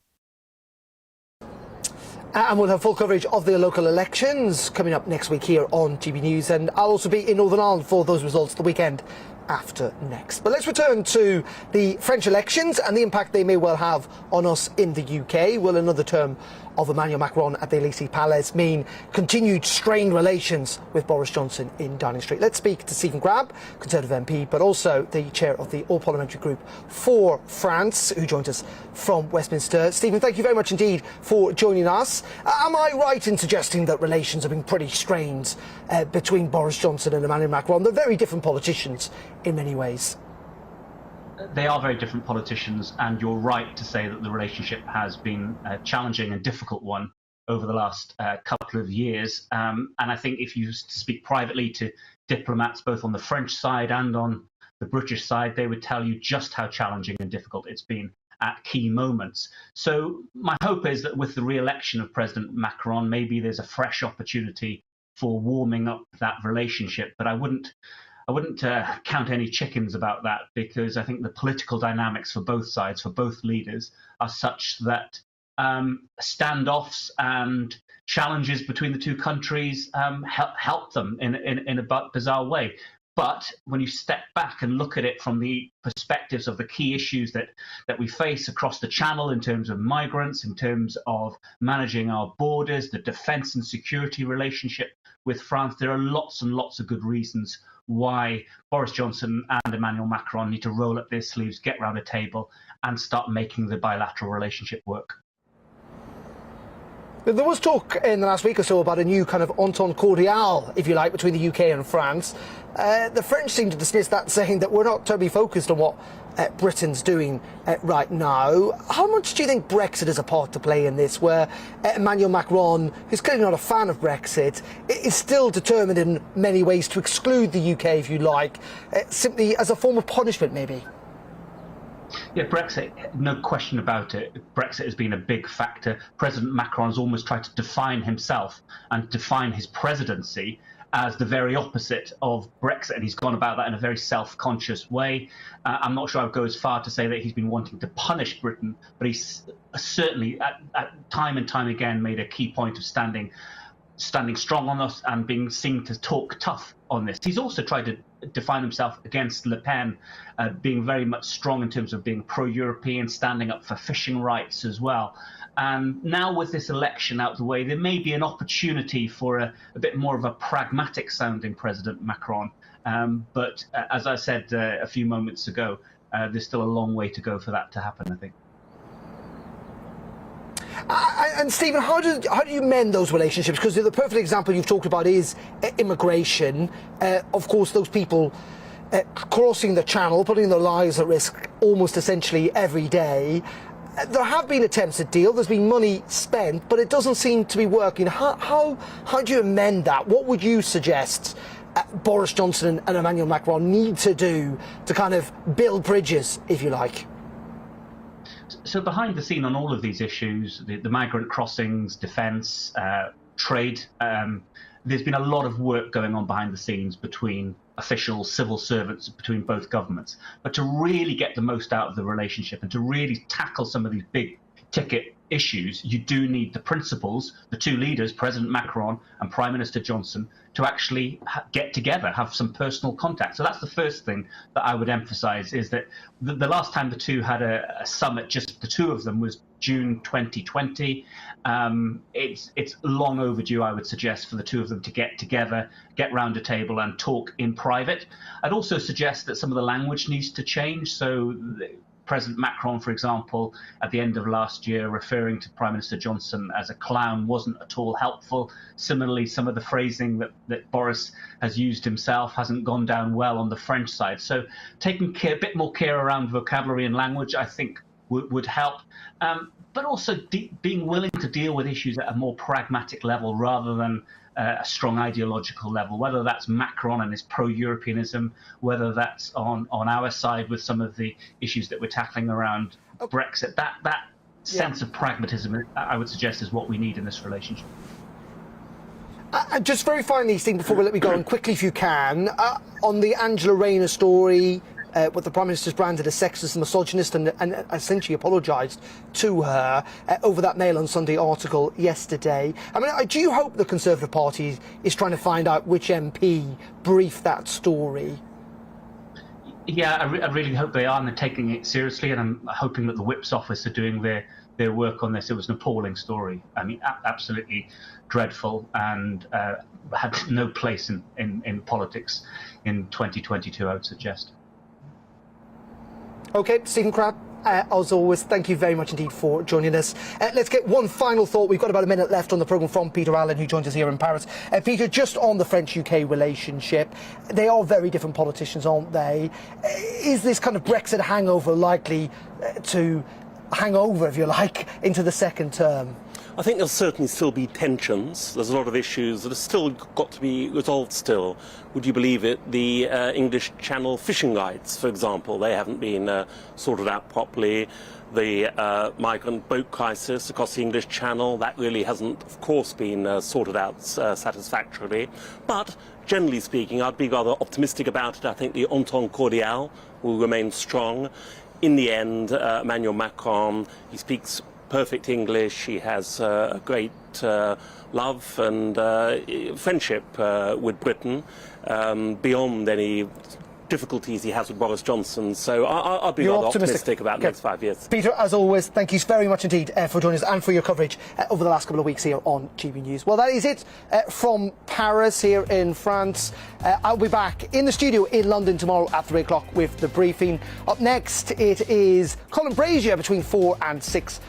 And we'll have full coverage of the local elections coming up next week here on GB News, and I'll also be in Northern Ireland for those results the weekend after next. But let's return to the French elections and the impact they may well have on us in the UK. Will another term of Emmanuel Macron at the Élysée Palace mean continued strained relations with Boris Johnson in Downing Street? Let's speak to Stephen Grab, Conservative MP, but also the chair of the All-Parliamentary Group for France, who joined us from Westminster. Stephen, thank you very much indeed for joining us. Am I right in suggesting that relations have been pretty strained between Boris Johnson and Emmanuel Macron? They're very different politicians in many ways. They are very different politicians, and you're right to say that the relationship has been a challenging and difficult one over the last couple of years. And I think if you speak privately to diplomats, both on the French side and on the British side, they would tell you just how challenging and difficult it's been at key moments. So my hope is that with the re-election of President Macron, maybe there's a fresh opportunity for warming up that relationship. But I wouldn't count any chickens about that, because I think the political dynamics for both sides, for both leaders, are such that standoffs and challenges between the two countries help them in a bizarre way. But when you step back and look at it from the perspectives of the key issues that we face across the Channel, in terms of migrants, in terms of managing our borders, the defence and security relationship with France, there are lots and lots of good reasons why Boris Johnson and Emmanuel Macron need to roll up their sleeves, get round a table and start making the bilateral relationship work. There was talk in the last week or so about a new kind of entente cordiale, if you like, between the UK and France. The French seem to dismiss that, saying that we're not totally focused on what Britain's doing right now. How much do you think Brexit has a part to play in this, where Emmanuel Macron, who's clearly not a fan of Brexit, is still determined in many ways to exclude the UK, if you like, simply as a form of punishment, maybe? Yeah, Brexit, no question about it. Brexit has been a big factor. President Macron has almost tried to define himself and define his presidency as the very opposite of Brexit, and he's gone about that in a very self-conscious way. I'm not sure I would go as far to say that he's been wanting to punish Britain, but he's certainly, at time and time again, made a key point of standing strong on us and being seen to talk tough on this. He's also tried to define himself against Le Pen, being very much strong in terms of being pro-European, standing up for fishing rights as well. And now with this election out the way, there may be an opportunity for a bit more of a pragmatic sounding President Macron. But as I said a few moments ago, there's still a long way to go for that to happen, I think. And Stephen, how do you mend those relationships? Because the perfect example you've talked about is immigration. Of course, those people crossing the Channel, putting their lives at risk almost essentially every day. There have been attempts at deal. There's been money spent, but it doesn't seem to be working. How do you amend that? What would you suggest Boris Johnson and Emmanuel Macron need to do to kind of build bridges, if you like? So behind the scene on all of these issues, the migrant crossings, defence, trade, there's been a lot of work going on behind the scenes between officials, civil servants, between both governments. But to really get the most out of the relationship and to really tackle some of these big ticket issues, you do need the principals, the two leaders, President Macron and Prime Minister Johnson, to actually get together, have some personal contact. So that's the first thing that I would emphasise, is that the last time the two had a summit, just the two of them, was June 2020. It's long overdue, I would suggest, for the two of them to get together, get round a table and talk in private. I'd also suggest that some of the language needs to change. So President Macron, for example, at the end of last year, referring to Prime Minister Johnson as a clown wasn't at all helpful. Similarly, some of the phrasing that Boris has used himself hasn't gone down well on the French side. So taking a bit more care around vocabulary and language, I think, would help. But also being willing to deal with issues at a more pragmatic level rather than a strong ideological level, whether that's Macron and his pro-Europeanism, whether that's on our side with some of the issues that we're tackling around Brexit. That sense of pragmatism, I would suggest, is what we need in this relationship. Just very finally, Steve, before we let me go on quickly, if you can, on the Angela Rayner story, what the Prime Minister's branded as sexist and misogynist, and essentially apologised to her over that Mail on Sunday article yesterday. I mean, do you hope the Conservative Party is trying to find out which MP briefed that story? Yeah, I really hope they are, and they're taking it seriously, and I'm hoping that the Whip's office are doing their work on this. It was an appalling story. I mean, absolutely dreadful, and had no place in politics in 2022, I would suggest. OK, Stephen Crabb, as always, thank you very much indeed for joining us. Let's get one final thought. We've got about a minute left on the programme from Peter Allen, who joins us here in Paris. Peter, just on the French-UK relationship, they are very different politicians, aren't they? Is this kind of Brexit hangover likely to hang over, if you like, into the second term? I think there'll certainly still be tensions. There's a lot of issues that have still got to be resolved still. Would you believe it? The English Channel fishing rights, for example, they haven't been sorted out properly. The migrant boat crisis across the English Channel, that really hasn't, of course, been sorted out satisfactorily. But generally speaking, I'd be rather optimistic about it. I think the entente cordiale will remain strong. In the end, Emmanuel Macron, he speaks perfect English. He has a great love and friendship with Britain, beyond any difficulties he has with Boris Johnson. So I'll be rather optimistic about the next 5 years. Peter, as always, thank you very much indeed for joining us and for your coverage over the last couple of weeks here on GB News. Well, that is it from Paris here in France. I'll be back in the studio in London tomorrow at 3 o'clock with the briefing. Up next, it is Colin Brazier between 4 and 6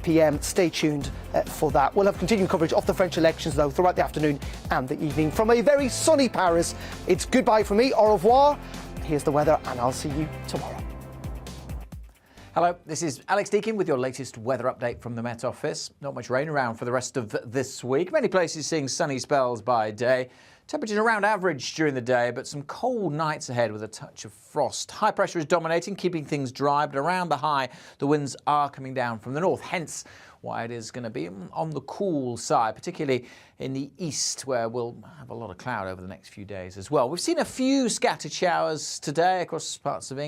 p.m. Stay tuned for that. We'll have continuing coverage of the French elections, though, throughout the afternoon and the evening. From a very sunny Paris, it's goodbye from me. Au revoir. Here's the weather, and I'll see you tomorrow. Hello, this is Alex Deakin with your latest weather update from the Met Office. Not much rain around for the rest of this week. Many places seeing sunny spells by day. Temperatures around average during the day, but some cold nights ahead with a touch of frost. High pressure is dominating, keeping things dry, but around the high, the winds are coming down from the north. Hence why it is going to be on the cool side, particularly in the east, where we'll have a lot of cloud over the next few days as well. We've seen a few scattered showers today across parts of England.